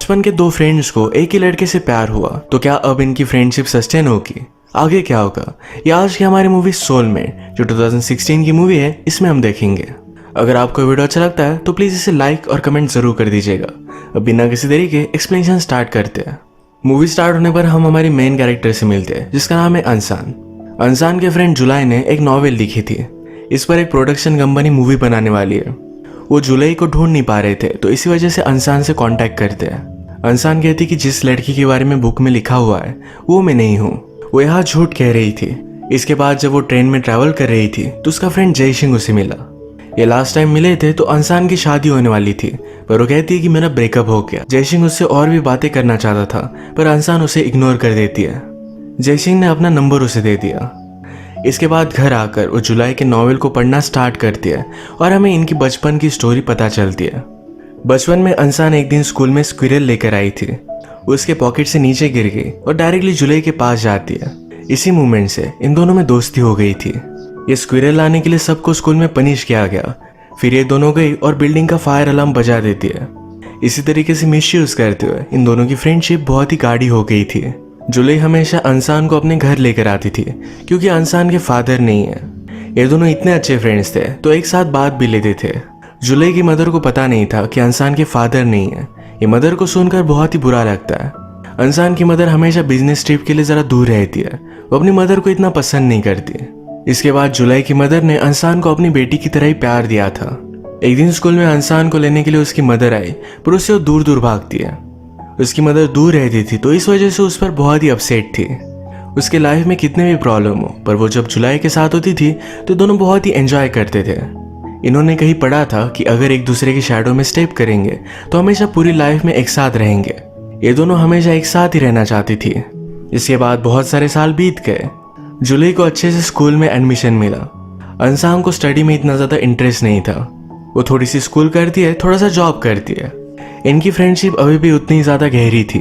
बचपन के दो फ्रेंड्स को एक ही लड़के से प्यार हुआ, तो क्या अब इनकी फ्रेंडशिप सस्टेन होगी? आगे क्या होगा ये आज की हमारी मूवी सोलमेट जो 2016 की मूवी है, इसमें हम देखेंगे। अगर आपको वीडियो अच्छा लगता है तो प्लीज इसे लाइक और कमेंट जरूर कर दीजिएगा। अब बिना किसी देरी के एक्सप्लेनेशन स्टार्ट करते हैं। मूवी स्टार्ट होने पर हम हमारी मेन कैरेक्टर से मिलते हैं जिसका नाम है अंसान। अंसान के फ्रेंड जुलाई ने एक नॉवेल लिखी थी। इस पर एक प्रोडक्शन कंपनी मूवी बनाने वाली है। वो जुलाई को ढूंढ नहीं पा रहे थे, तो इसी वजह से अंसान से कांटेक्ट करते हैं। अंसान कहती कि जिस लड़की के बारे में बुक में लिखा हुआ है वो मैं नहीं हूँ। वो यहाँ झूठ कह रही थी। इसके बाद जब वो ट्रेन में ट्रैवल कर रही थी तो उसका फ्रेंड जय सिंह उसे मिला। ये लास्ट टाइम मिले थे तो अंसान की शादी होने वाली थी, पर वो कहती है कि मेरा ब्रेकअप हो गया। जय सिंह उससे और भी बातें करना चाहता था, पर अंसान उसे इग्नोर कर देती है। जय सिंह ने अपना नंबर उसे दे दिया। इसके बाद घर आकर वो जुलाई के नॉवेल को पढ़ना स्टार्ट करती है और हमें इनकी बचपन की स्टोरी पता चलती है। बचपन में अंसान एक दिन स्कूल में स्क्विरल लेकर आई थी। उसके पॉकेट से नीचे गिर गई और डायरेक्टली जुलाई के पास जाती है। इसी मूवमेंट से इन दोनों में दोस्ती हो गई थी। ये स्क्विरल लाने के लिए सबको स्कूल में पनिश किया गया। फिर ये दोनों गई और बिल्डिंग का फायर अलार्म बजा देती है। इसी तरीके से मिसयूज करते हुए इन दोनों की फ्रेंडशिप बहुत ही गाढ़ी हो गई थी। जुलाई हमेशा अंसान को अपने घर लेकर आती थी क्योंकि अंसान के फादर नहीं है। ये दोनों इतने अच्छे फ्रेंड्स थे तो एक साथ बात भी लेते थे। जुलाई की मदर को पता नहीं था कि अंसान के फादर नहीं है। ये मदर को सुनकर बहुत ही बुरा लगता है। अंसान की मदर हमेशा बिजनेस ट्रिप के लिए जरा दूर रहती है। वो अपनी मदर को इतना पसंद नहीं करती। इसके बाद जुलाई की मदर ने अंसान को अपनी बेटी की तरह ही प्यार दिया था। एक दिन स्कूल में अंसान को लेने के लिए उसकी मदर आई, पर उससे वो दूर दूर भागती है। उसकी मदर दूर रहती थी तो इस वजह से उस पर बहुत ही अपसेट थी। उसके लाइफ में कितने भी प्रॉब्लम हो, पर वो जब जुलाई के साथ होती थी तो दोनों बहुत ही एंजॉय करते थे। इन्होंने कहीं पढ़ा था कि अगर एक दूसरे की शैडो में स्टेप करेंगे तो हमेशा पूरी लाइफ में एक साथ रहेंगे। ये दोनों हमेशा एक साथ ही रहना चाहती थी। इसके बाद बहुत सारे साल बीत गए। जुलाई को अच्छे से स्कूल में एडमिशन मिला। अंसान को स्टडी में इतना ज़्यादा इंटरेस्ट नहीं था। वो थोड़ी सी स्कूल करती है, थोड़ा सा जॉब करती है। इनकी फ्रेंडशिप अभी भी उतनी ज़्यादा गहरी थी।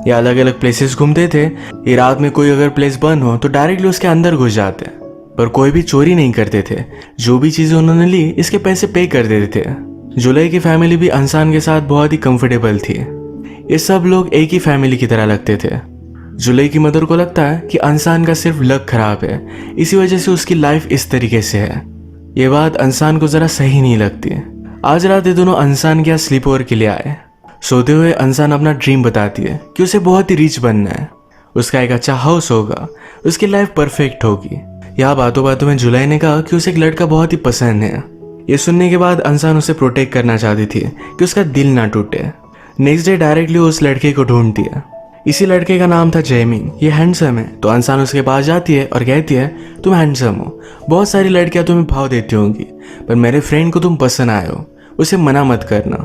ये अलग अलग प्लेसेस घूमते थे। ये रात में कोई अगर प्लेस बंद हो तो डायरेक्टली उसके अंदर घुस जाते, पर कोई भी चोरी नहीं करते थे। जो भी चीज़ें उन्होंने ली इसके पैसे पे कर देते थे। जुलाई की फैमिली भी अंसान के साथ बहुत ही कंफर्टेबल थी। ये सब लोग एक ही फैमिली की तरह लगते थे। जुलाई की मदर को लगता है कि अंसान का सिर्फ लक खराब है, इसी वजह से उसकी लाइफ इस तरीके से है। ये बात अंसान को ज़रा सही नहीं लगती। आज रात ये दोनों अंसान के यहाँ स्लीप ओवर के लिए आए। सोते हुए अंसान अपना ड्रीम बताती है कि उसे बहुत ही रिच बनना है। उसका एक अच्छा हाउस होगा, उसकी लाइफ परफेक्ट होगी। यहाँ बातों बातों में जुलाई ने कहा कि उसे एक लड़का बहुत ही पसंद है। ये सुनने के बाद अंसान उसे प्रोटेक्ट करना चाहती थी कि उसका दिल ना टूटे। नेक्स्ट डे डायरेक्टली उस लड़के को ढूंढती है। इसी लड़के का नाम था जयमिंग। ये हैंडसम है, तो अंसान उसके पास जाती है और कहती है तुम हैंडसम हो, बहुत सारी लड़कियां तुम्हें भाव देती होंगी, पर मेरे फ्रेंड को तुम पसंद आए हो, उसे मना मत करना।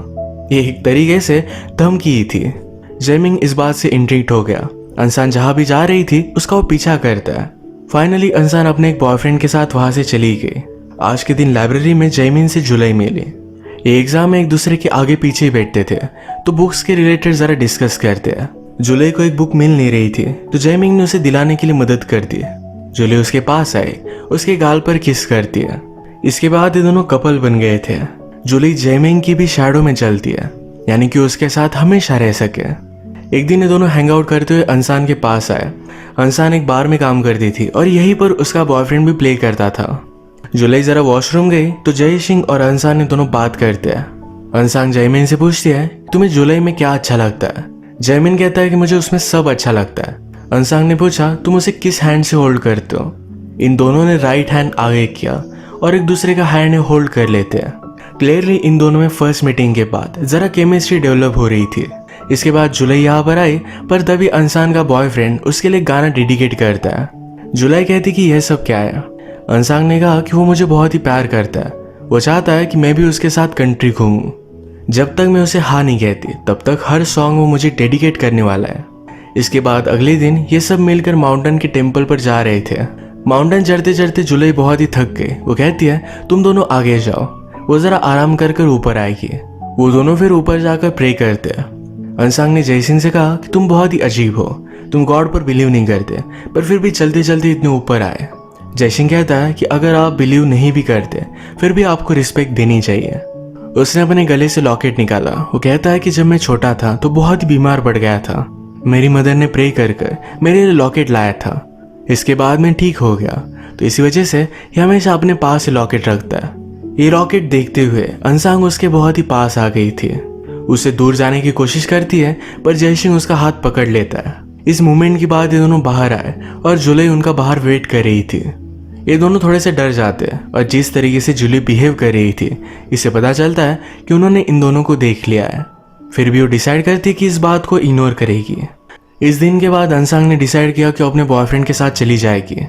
ये एक तरीके से धमकी ही थी। जयमिंग इस बात से इंट्रिग्ड हो गया। अंसान जहाँ भी जा रही थी उसका वो पीछा करता है। फाइनली अंसान अपने एक बॉयफ्रेंड के साथ वहां से चली गई। आज के दिन लाइब्रेरी में जयमिंग से जुलाई मिली। ये एग्जाम में एक दूसरे के आगे पीछे बैठते थे, तो बुक्स के रिलेटेड जरा डिस्कस करते हैं। जुलाई को एक बुक मिल नहीं रही थी, तो जयमिंग ने उसे दिलाने के लिए मदद कर दी। जुलाई उसके पास आई, उसके गाल पर किस करती है। इसके बाद ये दोनों कपल बन गए थे। जुलाई जयमिंग की भी शैडो में चलती है, यानी कि उसके साथ हमेशा रह सके। एक दिन ये दोनों हैंग आउट करते हुए अंसान के पास आए। अंसान एक बार में काम करती थी और यहीं पर उसका बॉयफ्रेंड भी प्ले करता था। जुलाई जरा वॉशरूम गई तो जय सिंह और अंसान ने दोनों बात करते हैं। अंसान जयमिन से पूछती है तुम्हें जुलाई में क्या अच्छा लगता है। जयमिन कहता है कि मुझे उसमें सब अच्छा लगता है। अंसान ने पूछा तुम उसे किस हैंड से होल्ड करते हो। इन दोनों ने राइट हैंड आगे किया और एक दूसरे का हैंड होल्ड कर लेते हैं। क्लियरली इन दोनों में फर्स्ट मीटिंग के बाद जरा केमिस्ट्री डेवलप हो रही थी। इसके बाद जुलाई यहाँ पर आई, पर तभी अंसान का बॉयफ्रेंड उसके लिए गाना डेडिकेट करता है। जुलाई कहती कि यह सब क्या है। अंसान ने कहा कि वो मुझे बहुत ही प्यार करता है। वो चाहता है कि मैं भी उसके साथ कंट्री घूमूं। जब तक मैं उसे हाँ नहीं कहती तब तक हर सॉन्ग वो मुझे डेडिकेट करने वाला है। इसके बाद अगले दिन ये सब मिलकर माउंटेन के टेम्पल पर जा रहे थे। माउंटेन चढ़ते चढ़ते जुलाई बहुत ही थक गई। वो कहती है तुम दोनों आगे जाओ, वो जरा आराम कर कर ऊपर आएगी। वो दोनों फिर ऊपर जाकर प्रे करते हैं। अंसान ने जयसिंह से कहा कि तुम बहुत ही अजीब हो, तुम गॉड पर बिलीव नहीं करते, पर फिर भी चलते चलते इतने ऊपर आए। जयसिंह कहता है कि अगर आप बिलीव नहीं भी करते फिर भी आपको रिस्पेक्ट देनी चाहिए। उसने अपने गले से लॉकेट निकाला। वो कहता है कि जब मैं छोटा था तो बहुत ही बीमार पड़ गया था। मेरी मदर ने प्रे कर कर मेरे लिए लॉकेट लाया था। इसके बाद मैं ठीक हो गया, तो इसी वजह से ये हमेशा अपने पास से लॉकेट रखता है। ये लॉकेट देखते हुए अंसांग उसके बहुत ही पास आ गई थी। उससे दूर जाने की कोशिश करती है, पर जयसिंह उसका हाथ पकड़ लेता है। इस मूवमेंट के बाद ये दोनों बाहर आए और जुलाई उनका बाहर वेट कर रही थी। ये दोनों थोड़े से डर जाते हैं और जिस तरीके से जुली बिहेव कर रही थी, इससे पता चलता है कि उन्होंने इन दोनों को देख लिया है। फिर भी वो डिसाइड करती कि इस बात को इग्नोर करेगी। इस दिन के बाद अंसांग ने डिसाइड किया कि वो अपने बॉयफ्रेंड के साथ चली जाएगी।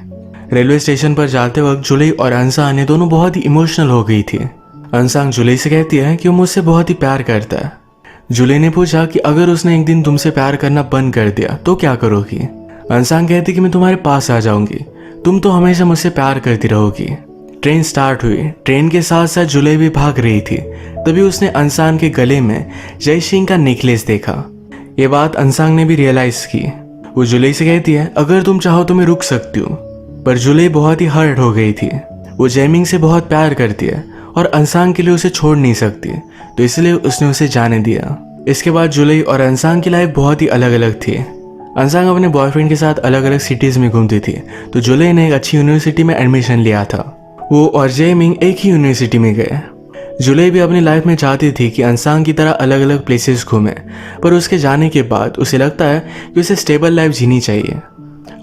रेलवे स्टेशन पर जाते वक्त जुलाई और अंसांग ने दोनों बहुत ही इमोशनल हो गई थी। अंसांग जुलाई से कहती है कि वो मुझसे बहुत ही प्यार करता है। जुलाई ने पूछा कि अगर उसने एक दिन तुमसे प्यार करना बंद कर दिया तो क्या करोगी। अंसांग कहती कि मैं तुम्हारे पास आ जाऊंगी, तुम तो हमेशा मुझसे प्यार करती रहोगी। ट्रेन स्टार्ट हुई। ट्रेन के साथ साथ जुलाई भी भाग रही थी। तभी उसने अंसांग के गले में जयसिंह का नेकलेस देखा। ये बात अंसांग ने भी रियलाइज की। वो जुलाई से कहती है अगर तुम चाहो तो मैं रुक सकती हूँ, पर जुलाई बहुत ही हर्ट हो गई थी। वो जयमिंग से बहुत प्यार करती है और अंसांग के लिए उसे छोड़ नहीं सकती, तो इसलिए उसने उसे जाने दिया। इसके बाद जुलाई और अंसांग की लाइफ बहुत ही अलग अलग थी। अंसांग अपने बॉयफ्रेंड के साथ अलग अलग सिटीज में घूमती थी, तो जुलाई ने एक अच्छी यूनिवर्सिटी में एडमिशन लिया था। वो और जयमिंग एक ही यूनिवर्सिटी में गए। जुलाई भी अपनी लाइफ में चाहती थी कि अंसांग की तरह अलग अलग प्लेसेस घूमे, पर उसके जाने के बाद उसे लगता है कि उसे स्टेबल लाइफ जीनी चाहिए।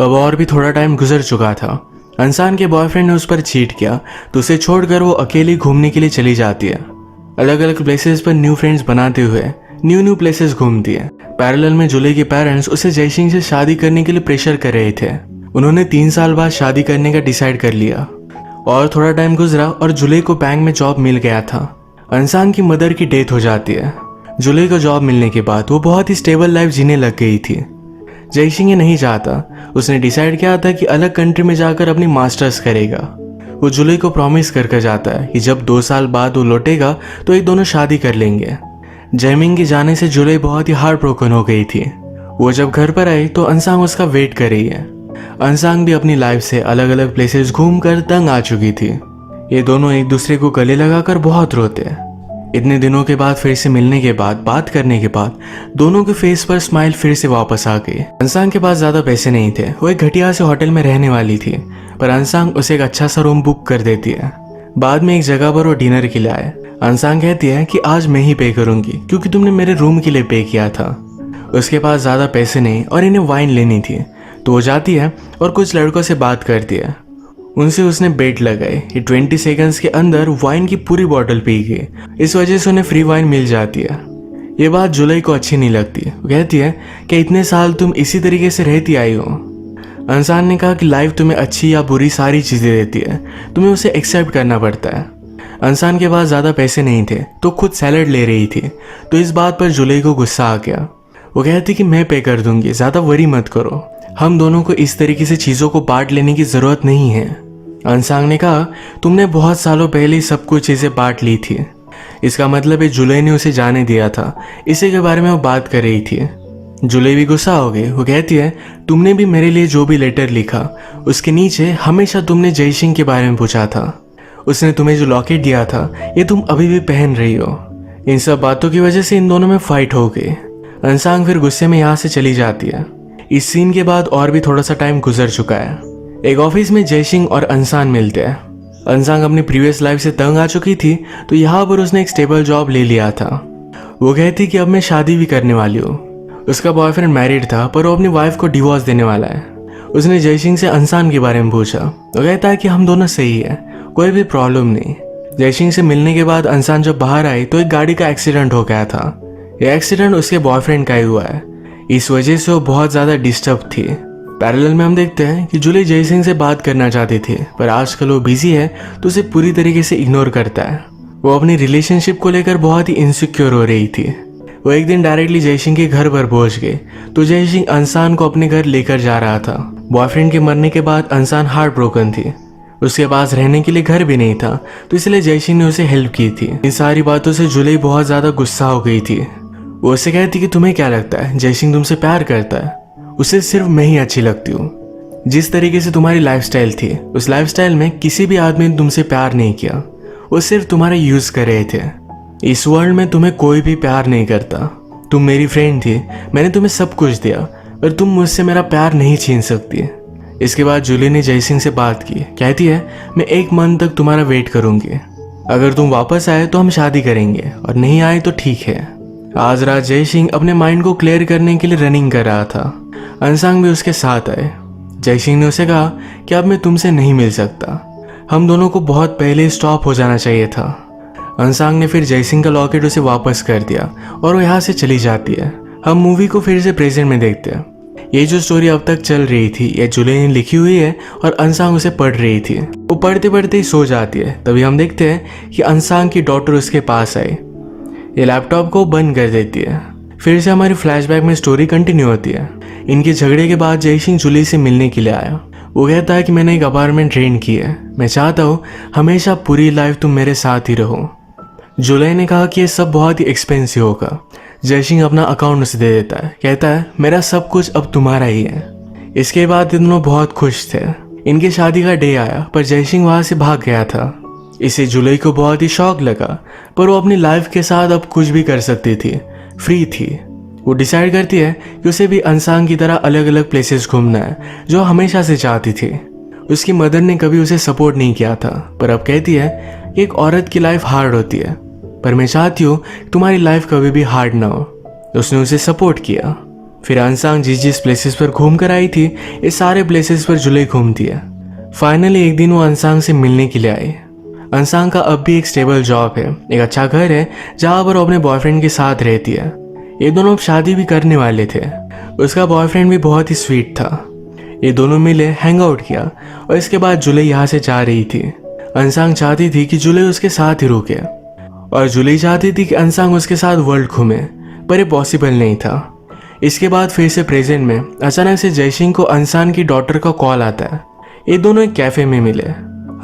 अब और भी थोड़ा टाइम गुजर चुका था। अंसांग के बॉयफ्रेंड ने उस पर चीट किया, तो उसे छोड़कर वो अकेली घूमने के लिए चली जाती है। अलग अलग प्लेसेस पर न्यू फ्रेंड्स बनाते हुए न्यू प्लेसेस घूमती है। पैरेलल में जुलाई के पेरेंट्स उसे जयसिंह से शादी करने के लिए प्रेशर कर रहे थे। उन्होंने 3 साल बाद शादी करने का डिसाइड कर लिया। और थोड़ा टाइम गुजरा और जुलाई को बैंक में जॉब मिल गया था। अंसांग की मदर की डेथ हो जाती है। जुलाई को जॉब मिलने के बाद वो बहुत ही स्टेबल लाइफ जीने लग गई थी। जयसिंह ये नहीं चाहता। उसने डिसाइड किया था कि अलग कंट्री में जाकर अपनी मास्टर्स करेगा। वो जुलाई को प्रॉमिस करके जाता है कि जब 2 साल बाद वो लौटेगा तो ये दोनों शादी कर लेंगे। जयमिंग के जाने से जुलाई बहुत ही हार्ट ब्रोकन हो गई थी। वो जब घर पर आई तो अंसांग उसका वेट कर रही है। अंसांग भी अपनी लाइफ से अलग अलग प्लेसेस घूमकर तंग आ चुकी थी। ये दोनों एक दूसरे को गले लगाकर बहुत रोते हैं। इतने दिनों के बाद फिर से मिलने के बाद बात करने के बाद दोनों के फेस पर स्माइल फिर से वापस आ गई। अंसांग के पास ज्यादा पैसे नहीं थे। वो एक घटिया से होटल में रहने वाली थी, पर अंसांग उसे एक अच्छा सा रूम बुक कर देती है। बाद में एक जगह पर वो डिनर के लिए आए। अंसांग कहती है कि आज मैं ही पे करूंगी क्योंकि तुमने मेरे रूम के लिए पे किया था। उसके पास ज्यादा पैसे नहीं और इन्हें वाइन लेनी थी, तो वो जाती है और कुछ लड़कों से बात करती है। उनसे उसने बेट लगाई। 20 सेकंड्स के अंदर वाइन की पूरी बोतल पी गई। इस वजह से उन्हें फ्री वाइन मिल जाती है। ये बात जुलाई को अच्छी नहीं लगती। वो कहती है कि इतने साल तुम इसी तरीके से रहती आई हो। अंसांग ने कहा कि लाइफ तुम्हें अच्छी या बुरी सारी चीजें देती है, तुम्हें उसे एक्सेप्ट करना पड़ता है। अंसांग के पास ज्यादा पैसे नहीं थे तो खुद सैलड ले रही थी, तो इस बात पर जुलाई को गुस्सा आ गया। वो कहती कि मैं पे कर दूंगी, ज्यादा वरी मत करो। हम दोनों को इस तरीके से चीजों को बांट लेने की जरूरत नहीं है। अंसांग ने कहा तुमने बहुत सालों पहले ही सब कुछ चीजें बांट ली थी। इसका मतलब है जुलाई ने उसे जाने दिया था, इसी के बारे में वो बात कर रही थी। जुलाई भी गुस्सा हो गई। वो कहती है तुमने भी मेरे लिए जो भी लेटर लिखा उसके नीचे हमेशा तुमने जयसिंह के बारे में पूछा था। उसने तुम्हें जो लॉकेट दिया था ये तुम अभी भी पहन रही हो। इन सब बातों की वजह से इन दोनों में फाइट हो गई। अंसांग फिर गुस्से में यहाँ से चली जाती है। इस सीन के बाद और भी थोड़ा सा टाइम गुजर चुका है। एक ऑफिस में जयसिंह और अंसांग मिलते हैं। अंसांग अपनी प्रीवियस लाइफ से तंग आ चुकी थी, तो यहाँ पर उसने एक स्टेबल जॉब ले लिया था। वो कहती कि अब मैं शादी भी करने वाली हूँ। उसका बॉयफ्रेंड मैरिड था, पर वो अपनी वाइफ को डिवोर्स देने वाला है। उसने जयसिंह से अंसांग के बारे में पूछा। वो कहता है कि हम दोनों सही है, कोई भी प्रॉब्लम नहीं। जयसिंह से मिलने के बाद अंसांग जब बाहर आई तो एक गाड़ी का एक्सीडेंट हो गया था। यह एक्सीडेंट उसके बॉयफ्रेंड का ही हुआ है। इस वजह से वो बहुत ज्यादा डिस्टर्ब थी। पैरेलल में हम देखते हैं कि जुलाई जयसिंह से बात करना चाहती थी, पर आजकल वो बिजी है तो उसे पूरी तरीके से इग्नोर करता है। वो अपनी रिलेशनशिप को लेकर बहुत ही इनसिक्योर हो रही थी। वो एक दिन डायरेक्टली जयसिंह के घर पर पहुंच गए, तो जयसिंह अंसांग को अपने घर लेकर जा रहा था। बॉयफ्रेंड के मरने के बाद अंसांग हार्ट ब्रोकन थी। उसके पास रहने के लिए घर भी नहीं था, तो इसलिए जयसिंह ने उसे हेल्प की थी। इन सारी बातों से जुलाई बहुत ज्यादा गुस्सा हो गई थी। वो उसे कहती कि तुम्हें क्या लगता है जयसिंह तुमसे प्यार करता है? उसे सिर्फ मैं ही अच्छी लगती हूँ। जिस तरीके से तुम्हारी लाइफस्टाइल थी, उस लाइफस्टाइल में किसी भी आदमी ने तुमसे प्यार नहीं किया। वो सिर्फ तुम्हारा यूज कर रहे थे। इस वर्ल्ड में तुम्हें कोई भी प्यार नहीं करता। तुम मेरी फ्रेंड थी, मैंने तुम्हें सब कुछ दिया, पर तुम मुझसे मेरा प्यार नहीं छीन सकती। इसके बाद जूली ने जयसिंह से बात की। कहती है, मैं 1 मंथ तक तुम्हारा वेट करूंगी। अगर तुम वापस आए तो हम शादी करेंगे, और नहीं आए तो ठीक है। आज रात जयसिंह अपने माइंड को क्लियर करने के लिए रनिंग कर रहा था। अंसांग भी उसके साथ आए। जयसिंह ने उसे कहा कि अब मैं तुमसे नहीं मिल सकता, हम दोनों को बहुत पहले स्टॉप हो जाना चाहिए था। अंसांग ने फिर जयसिंह का लॉकेट उसे वापस कर दिया और वो यहाँ से चली जाती है। हम मूवी को फिर से प्रेजेंट में देखते हैं। ये जो स्टोरी अब तक चल रही थी ये जूली ने लिखी हुई है और अंसांग उसे पढ़ रही थी। वो पढ़ते पढ़ते ही सो जाती है। तभी हम देखते हैं कि अंसांग की डॉटर उसके पास आई। ये लैपटॉप को बंद कर देती है। फिर से हमारी फ्लैशबैक में स्टोरी कंटिन्यू होती है। इनके झगड़े के बाद जयसिंह जूली से मिलने के लिए आया। वो कहता है कि मैंने एक अपार्टमेंट रेंट की है, मैं चाहता हूँ हमेशा पूरी लाइफ तुम मेरे साथ ही रहो। जूली ने कहा कि ये सब बहुत ही एक्सपेंसिव होगा। जयसिंह अपना अकाउंट उसे दे देता है। कहता है, मेरा सब कुछ अब तुम्हारा ही है। इसके बाद ये दोनों बहुत खुश थे। इनकी शादी का डे आया पर जयसिंह वहां से भाग गया था। इसे जूली को बहुत ही शौक लगा, पर वो अपनी लाइफ के साथ अब कुछ भी कर सकती थी, फ्री थी। वो डिसाइड करती है कि उसे भी अंसांग की तरह अलग अलग प्लेसेस घूमना है, जो हमेशा से चाहती थी। उसकी मदर ने कभी उसे सपोर्ट नहीं किया था, पर अब कहती है कि एक औरत की लाइफ हार्ड होती है, पर मैं चाहती हूँ तुम्हारी लाइफ कभी भी हार्ड ना हो। उसने उसे सपोर्ट किया। फिर अंसांग जिस जिस प्लेसेस पर घूम कर आई थी, ये सारे प्लेसेस पर जूली घूमती है। फाइनली एक दिन वो अंसांग से मिलने के लिए आई। अंसांग का अब भी एक स्टेबल जॉब है, एक अच्छा घर है जहाँ पर वो अपने बॉयफ्रेंड के साथ रहती है। ये दोनों अब शादी भी करने वाले थे। उसका बॉयफ्रेंड भी बहुत ही स्वीट था। ये दोनों मिले, हैंग आउट किया और इसके बाद जूली यहाँ से जा रही थी। अंसांग चाहती थी कि जूली उसके साथ ही रुके और जूली चाहती थी कि अंसांग उसके साथ वर्ल्ड घूमे, पर ये पॉसिबल नहीं था। इसके बाद फिर से प्रेजेंट में अचानक से जयसिंह को अंसांग की डॉटर का कॉल आता है। ये दोनों एक कैफे में मिले।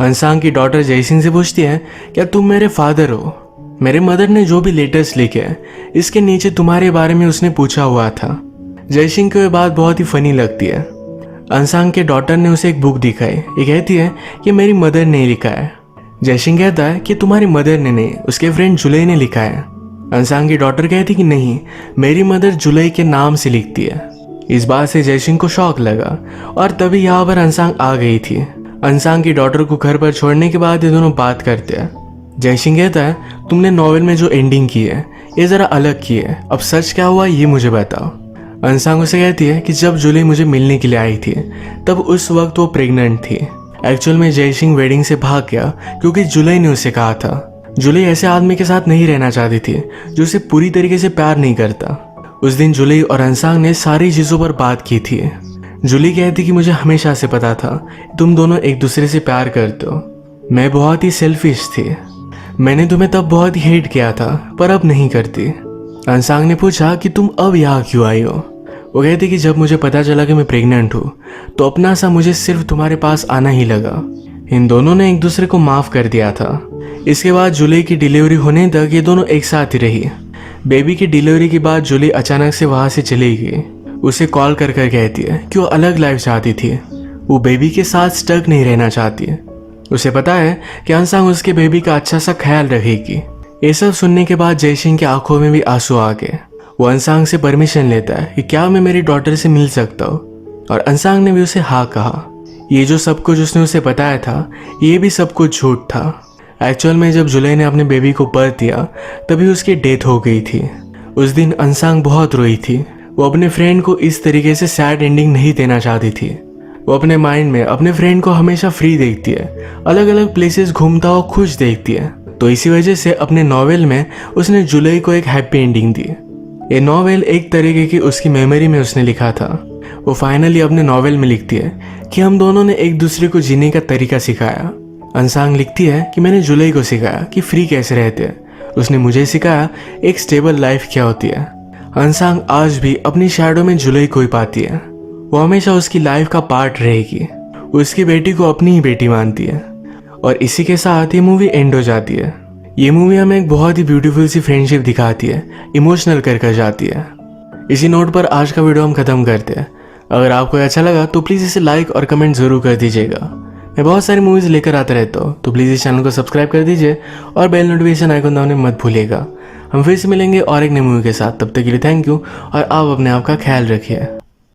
अंसांग की डॉटर जयसिंह से पूछती है, क्या तुम मेरे फादर हो? मेरे मदर ने जो भी लेटर्स लिखे हैं इसके नीचे तुम्हारे बारे में उसने पूछा हुआ था। जयसिंह को ये बात बहुत ही फनी लगती है। अंसांग के डॉटर ने उसे एक बुक दिखाई। ये कहती है कि मेरी मदर ने लिखा है। जयसिंह कहता है कि तुम्हारी मदर ने नहीं, उसके फ्रेंड जूली ने लिखा है। अंसांग की डॉटर कहती कि नहीं, मेरी मदर जूली के नाम से लिखती है। इस बात से जयसिंह को शौक लगा और तभी यहाँ पर अंसांग आ गई थी। अंसांग की डॉटर को घर पर छोड़ने के बाद ये दोनों बात करते हैं। जयसिंह कहता है, तुमने नॉवेल में जो एंडिंग की है ये जरा अलग की है, अब सच क्या हुआ ये मुझे बताओ। अंसांग उसे कहती है कि जब जूली मुझे मिलने के लिए आई थी तब उस वक्त वो प्रेग्नेंट थी। एक्चुअल में जयसिंह वेडिंग से भाग गया क्योंकि जूली ने उसे कहा था। जूली ऐसे आदमी के साथ नहीं रहना चाहती थी जो उसे पूरी तरीके से प्यार नहीं करता। उस दिन जूली और अंसांग ने सारी चीजों पर बात की थी। जूली कहती कि मुझे हमेशा से पता था तुम दोनों एक दूसरे से प्यार करते हो। मैं बहुत ही सेल्फिश थी, मैंने तुम्हें तब बहुत ही हेट किया था, पर अब नहीं करती। अंसांग ने पूछा कि तुम अब यहाँ क्यों आई हो? वो कहती कि जब मुझे पता चला कि मैं प्रेग्नेंट हूँ तो अपना सा मुझे सिर्फ तुम्हारे पास आना ही लगा। इन दोनों ने एक दूसरे को माफ कर दिया था। इसके बाद जूली की डिलीवरी होने तक ये दोनों एक साथ ही रही। बेबी की डिलीवरी के बाद जूली अचानक से वहाँ से चली गई। उसे कॉल कर कर कहती है कि वो अलग लाइफ चाहती थी, वो बेबी के साथ स्टक नहीं रहना चाहती। उसे पता है कि अंसांग उसके बेबी का अच्छा सा ख्याल रखेगी। ये सब सुनने के बाद जयसिंह की आंखों में भी आंसू आ गए। वो अंसांग से परमिशन लेता है कि क्या मैं मेरी डॉटर से मिल सकता हूँ, और अंसांग ने भी उसे हाँ कहा। ये जो सब कुछ उसने उसे बताया था ये भी सब कुछ झूठ था। एक्चुअल में जब जूली ने अपने बेबी को बर्थ दिया तभी उसकी डेथ हो गई थी। उस दिन अंसांग बहुत रोई थी। वो अपने फ्रेंड को इस तरीके से सैड एंडिंग नहीं देना चाहती थी। वो अपने माइंड में अपने फ्रेंड को हमेशा फ्री देखती है, अलग अलग प्लेसेस घूमता हुआ खुश देखती है। तो इसी वजह से अपने नॉवेल में उसने जूली को एक हैप्पी एंडिंग दी। ये नॉवेल एक तरीके की उसकी मेमोरी में उसने लिखा था। वो फाइनली अपने नॉवेल में लिखती है कि हम दोनों ने एक दूसरे को जीने का तरीका सिखाया। अंसांग लिखती है कि मैंने जूली को सिखाया कि फ्री कैसे रहते हैं, उसने मुझे सिखाया एक स्टेबल लाइफ क्या होती है। अंसांग आज भी अपनी शैडो में जूली को ही पाती है। वो हमेशा उसकी लाइफ का पार्ट रहेगी। उसकी बेटी को अपनी ही बेटी मानती है। और इसी के साथ ये मूवी एंड हो जाती है। ये मूवी हमें एक बहुत ही ब्यूटीफुल सी फ्रेंडशिप दिखाती है, इमोशनल कर जाती है। इसी नोट पर आज का वीडियो हम खत्म करते हैं। अगर आपको अच्छा लगा तो प्लीज़ इसे लाइक और कमेंट ज़रूर कर दीजिएगा। मैं बहुत सारी मूवीज़ लेकर आता रहता हूँ, तो प्लीज़ इस चैनल को सब्सक्राइब कर दीजिए और बेल नोटिफिकेशन आइकन दबाने मत भूलिएगा। हम फिर से मिलेंगे और एक नई मूवी के साथ, तब तक के लिए थैंक यू और आप अपने आप का ख्याल रखिए।